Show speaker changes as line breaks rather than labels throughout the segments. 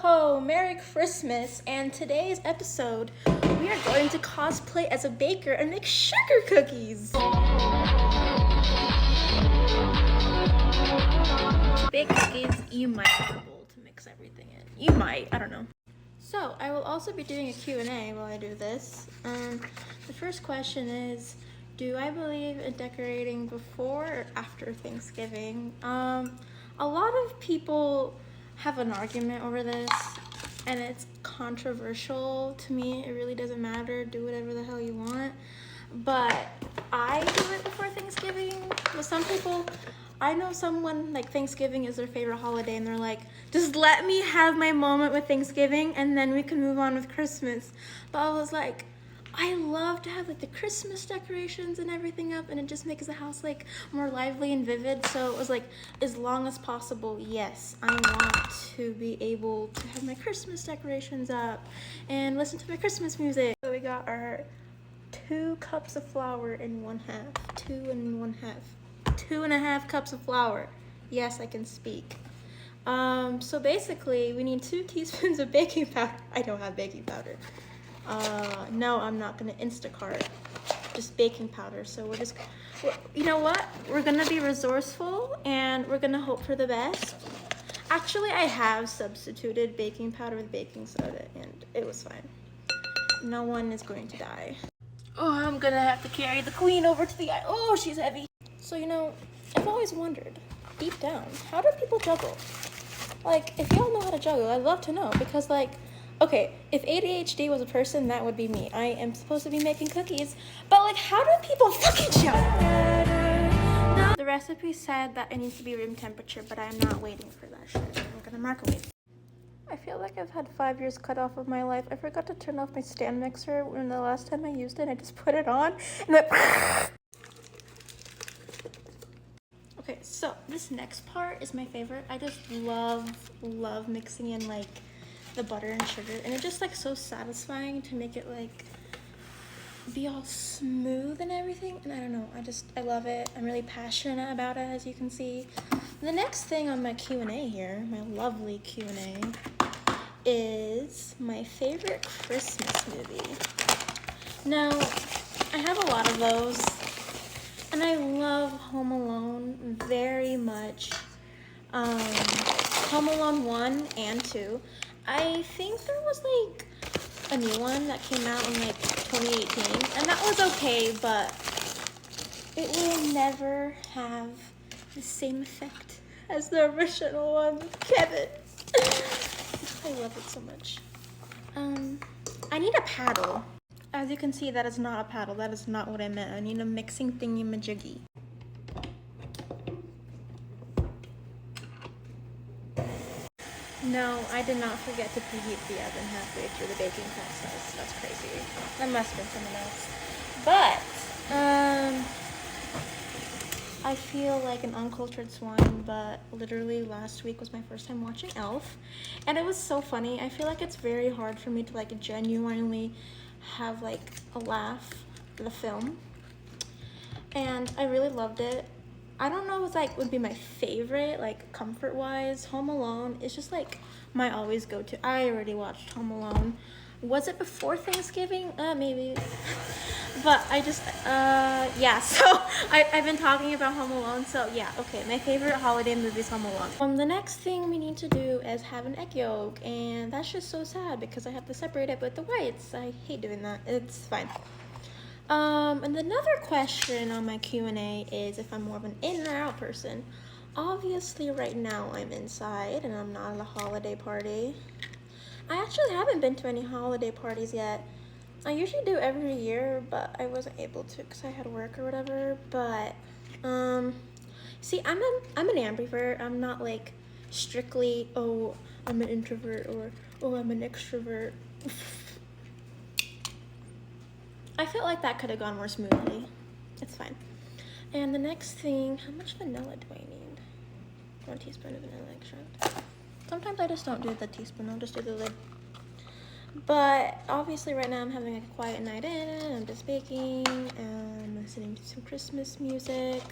ho! Merry Christmas! And today's episode, we are going to cosplay as a baker and make sugar cookies! To bake cookies, you might have a bowl to mix everything in. You might, I don't know. So, I will also be doing a Q&A while I do this. The first question is, do I believe in decorating before or after Thanksgiving? A lot of people have an argument over this, and it's controversial. To me, it really doesn't matter. Do whatever the hell you want. But I do it before Thanksgiving. With some people, I know someone, like, Thanksgiving is their favorite holiday, and they're like, just let me have my moment with Thanksgiving, and then we can move on with Christmas. But I was like, I love to have like the Christmas decorations and everything up, and it just makes the house like more lively and vivid. So it was like, as long as possible, yes, I want to be able to have my Christmas decorations up and listen to my Christmas music. So we got our 2 cups of flour in 1/2, 2 and 1/2, 2.5 cups of flour. Yes, I can speak. So basically we need 2 teaspoons of baking powder. I don't have baking powder. No, I'm not gonna Instacart, just baking powder. So you know what? We're gonna be resourceful and we're gonna hope for the best. Actually, I have substituted baking powder with baking soda and it was fine. No one is going to die. Oh, I'm gonna have to carry the queen over to the eye. Oh, she's heavy. So, you know, I've always wondered, deep down, how do people juggle? Like, if y'all know how to juggle, I'd love to know, because like, okay, if ADHD was a person, that would be me. I am supposed to be making cookies, but like, how do people fucking juggle? The recipe said that it needs to be room temperature, but I'm not waiting for that shit. I'm gonna microwave. I feel like I've had 5 years cut off of my life. I forgot to turn off my stand mixer when the last time I used it. I just put it on and it Okay, so this next part is my favorite. I just love mixing in like the butter and sugar, and it's just like so satisfying to make it like be all smooth and everything. And I don't know, I love it. I'm really passionate about it, as you can see. The next thing on my Q&A here, my lovely Q&A, is my favorite Christmas movie. Now, I have a lot of those, and I love Home Alone very much. Home Alone 1 and 2. I think there was like a new one that came out in like 2018, and that was okay, but it will never have the same effect as the original one with Kevin. I love it so much. I need a paddle. As you can see, that is not a paddle. That is not what I meant. I need a mixing thingy-majiggy. No, I did not forget to preheat the oven halfway through the baking process. That's crazy. That must have been someone else. But, I feel like an uncultured swine, but literally last week was my first time watching Elf, and it was so funny. I feel like it's very hard for me to like genuinely have like a laugh at the film, and I really loved it. I don't know if like would be my favorite, like comfort wise. Home Alone is just like my always go to. I already watched Home Alone. Was it before Thanksgiving? Maybe. But I just, yeah, so I've been talking about Home Alone, so yeah, okay, my favorite holiday movie is Home Alone. The next thing we need to do is have an egg yolk, and that's just so sad because I have to separate it with the whites. I hate doing that. It's fine. And another question on my Q&A is if I'm more of an in or out person. Obviously, right now I'm inside, and I'm not at a holiday party. I actually haven't been to any holiday parties yet. I usually do every year, but I wasn't able to because I had work or whatever. But, see, I'm an ambivert. I'm not like strictly, oh, I'm an introvert, or oh, I'm an extrovert. I felt like that could have gone more smoothly. It's fine. And the next thing, how much vanilla do I need? 1 teaspoon of vanilla extract. Sometimes I just don't do the teaspoon, I'll just do the lid. But obviously right now I'm having like a quiet night in, I'm just baking, and listening to some Christmas music.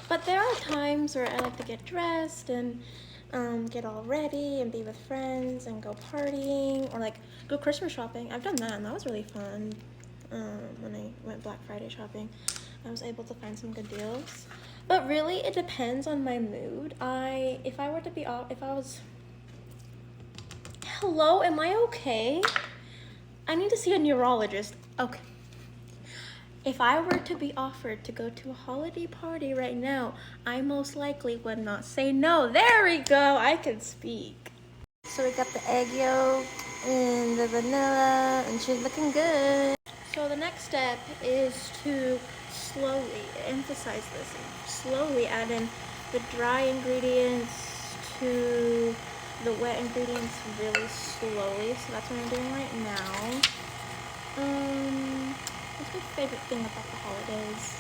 But there are times where I like to get dressed and get all ready and be with friends and go partying or like go Christmas shopping. I've done that and that was really fun. When I went Black Friday shopping, I was able to find some good deals. But really, it depends on my mood. If I were to be off, if I was, hello, am I okay? I need to see a neurologist. Okay. If I were to be offered to go to a holiday party right now, I most likely would not say no. There we go. I can speak. So we got the egg yolk and the vanilla, and she's looking good. So the next step is to slowly, emphasize this, slowly add in the dry ingredients to the wet ingredients really slowly. So that's what I'm doing right now. What's my favorite thing about the holidays?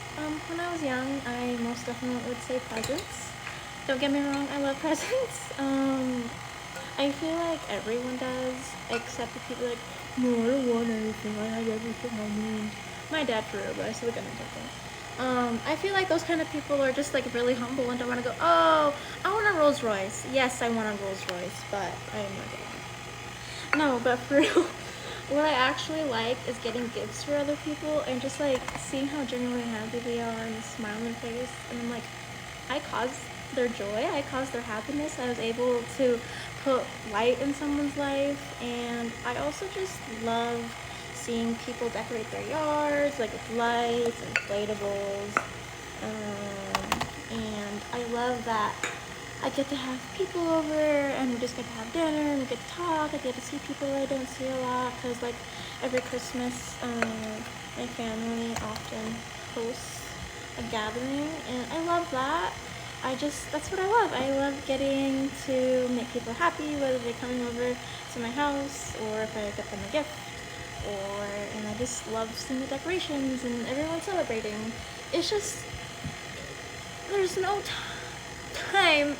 When I was young, I most definitely would say presents. Don't get me wrong, I love presents. I feel like everyone does, except the people like, no, I don't want anything. I have everything I need. My dad for real, but I still get something. I feel like those kind of people are just like really humble and don't want to go, oh, I want a Rolls Royce. Yes, I want a Rolls Royce, but I am not getting it. No, but for real. What I actually like is getting gifts for other people and just like seeing how genuinely happy they are and the smile on their face. And I'm like, I caused their joy, I caused their happiness. I was able to put light in someone's life, and I also just love seeing people decorate their yards, like with lights and inflatables. And I love that I get to have people over and we just get to have dinner and we get to talk. I get to see people I don't see a lot because like every Christmas my family often hosts a gathering and I love that. That's what I love. I love getting to make people happy, whether they're coming over to my house or if I get them a gift and I just love seeing the decorations and everyone celebrating. It's just, there's no time,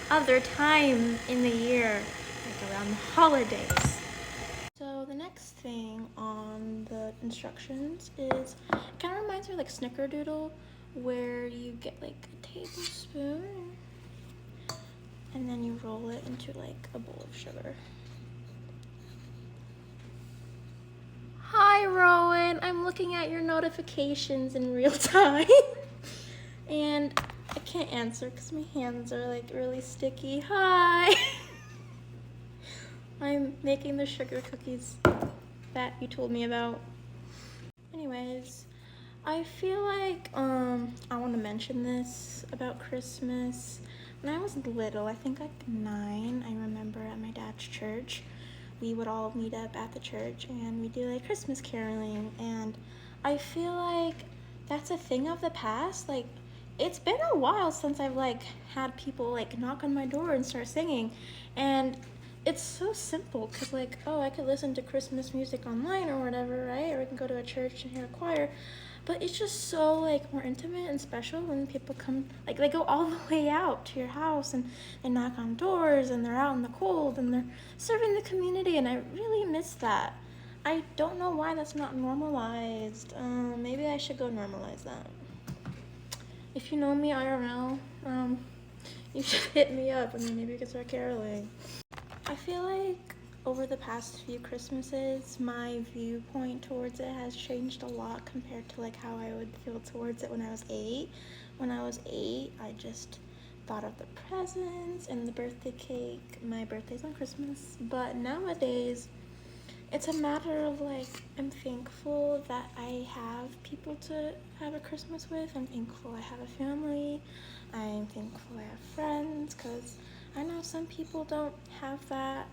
other time in the year like around the holidays. So the next thing on the instructions is, it kind of reminds me of like Snickerdoodle, where you get like a tablespoon and then you roll it into like a bowl of sugar. Hi Rowan, I'm looking at your notifications in real time and I can't answer because my hands are like really sticky. Hi! I'm making the sugar cookies that you told me about. Anyways, I feel like I want to mention this about Christmas. When I was little, I think like 9, I remember at my dad's church, we would all meet up at the church and we do like Christmas caroling, and I feel like that's a thing of the past. Like, it's been a while since I've like had people like knock on my door and start singing, and it's so simple because like, oh, I could listen to Christmas music online or whatever, right? Or I can go to a church and hear a choir. But it's just so like more intimate and special when people come, like they go all the way out to your house and they knock on doors and they're out in the cold and they're serving the community, and I really miss that. I don't know why that's not normalized. Maybe I should go normalize that. If you know me IRL, you should hit me up and then maybe we can start caroling. I feel like over the past few Christmases, my viewpoint towards it has changed a lot compared to like how I would feel towards it when I was 8. When I was 8, I just thought of the presents and the birthday cake. My birthday's on Christmas, but nowadays it's a matter of like, I'm thankful that I have people to have a Christmas with. I'm thankful I have a family. I'm thankful I have friends, because I know some people don't have that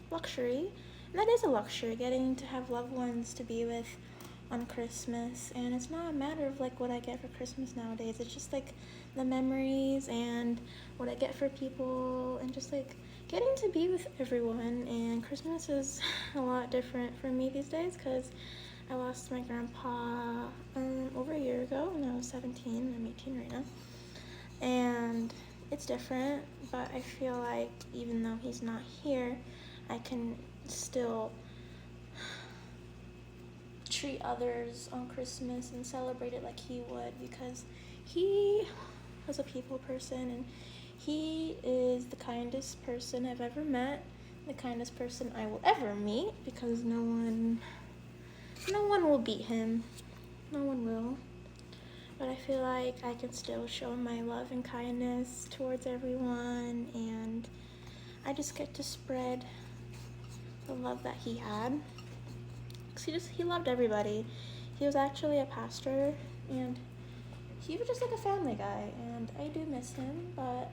luxury, and that is a luxury, getting to have loved ones to be with on Christmas. And it's not a matter of like what I get for Christmas nowadays, it's just like the memories and what I get for people and just like getting to be with everyone. And Christmas is a lot different for me these days because I lost my grandpa over a year ago when I was 17. I'm 18 right now, and it's different, but I feel like even though he's not here, I can still treat others on Christmas and celebrate it like he would, because he as a people person, and he is the kindest person I've ever met, the kindest person I will ever meet, because no one will beat him. No one will. But I feel like I can still show my love and kindness towards everyone, and I just get to spread the love that he had. Because he loved everybody. He was actually a pastor, and he was just like a family guy, and I do miss him, but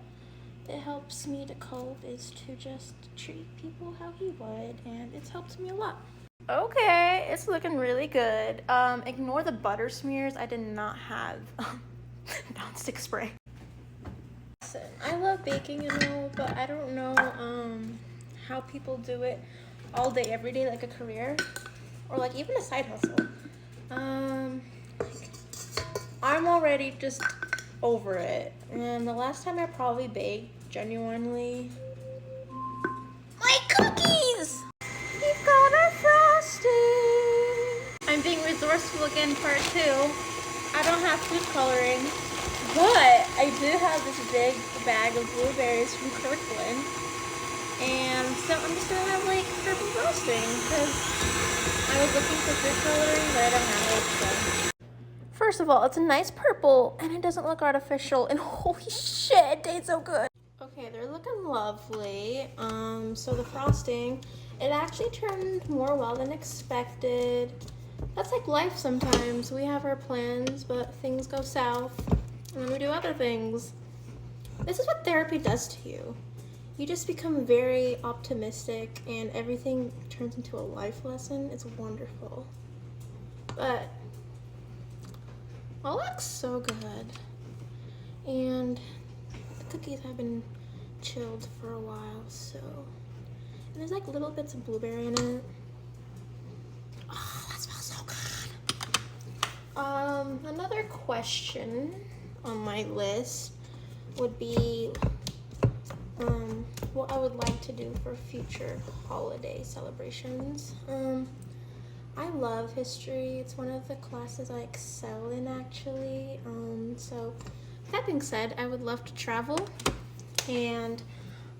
it helps me to cope is to just treat people how he would, and it's helped me a lot. Okay, it's looking really good. Ignore the butter smears. I did not have nonstick spray. Listen, I love baking and all, but I don't know how people do it all day, every day, like a career, or like even a side hustle. I'm already just over it. And the last time I probably baked, genuinely, my cookies! We've got our frosting! I'm being resourceful again, part 2. I don't have food coloring, but I do have this big bag of blueberries from Kirkland. And so I'm just gonna have like purple frosting, because I was looking for food coloring, but I don't have it, so. First of all, it's a nice purple, and it doesn't look artificial, and holy shit, it tastes so good. Okay, they're looking lovely. So the frosting, it actually turned more well than expected. That's like life sometimes. We have our plans, but things go south, and then we do other things. This is what therapy does to you. You just become very optimistic, and everything turns into a life lesson. It's wonderful. But all looks so good. And the cookies have been chilled for a while, so. And there's like little bits of blueberry in it. Oh, that smells so good. Another question on my list would be what I would like to do for future holiday celebrations. I love history. It's one of the classes I excel in, actually. So that being said, I would love to travel and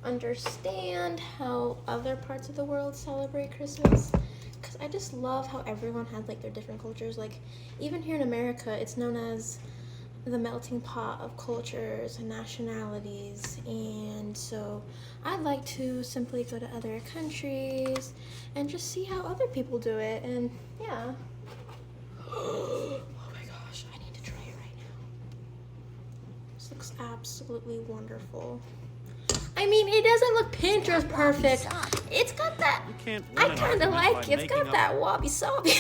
understand how other parts of the world celebrate Christmas, because I just love how everyone has like their different cultures. Like even here in America, it's known as the melting pot of cultures and nationalities, and so I'd like to simply go to other countries and just see how other people do it. And yeah. Oh my gosh, I need to try it right now. This looks absolutely wonderful. I mean, it doesn't look Pinterest perfect. It's got that, I kind of like it. It's got that wabi-sabi.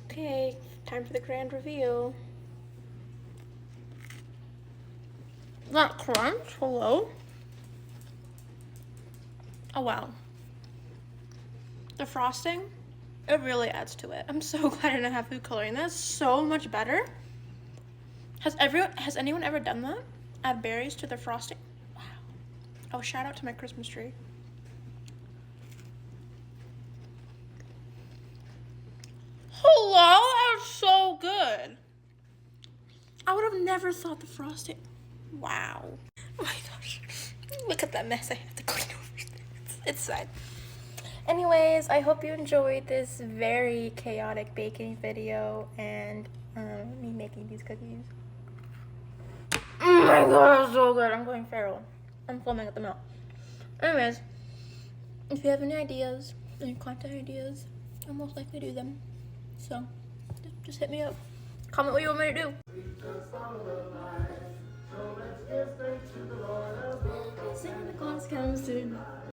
Okay, time for the grand reveal. That crunch, hello? Oh wow. The frosting, it really adds to it. I'm so glad I didn't have food coloring. That's so much better. Has anyone ever done that? Add berries to their frosting? Wow. Oh, shout out to my Christmas tree. Hello, that's so good. I would have never thought the frosting. Wow. Oh my gosh. Look at that mess I have to clean over. It's sad. Anyways, I hope you enjoyed this very chaotic baking video and me making these cookies. Oh my god, so good. I'm going feral. I'm foaming at the mouth. Anyways, if you have any ideas, any content ideas, I'll most likely do them. So, just hit me up. Comment what you want me to do. Santa Claus comes to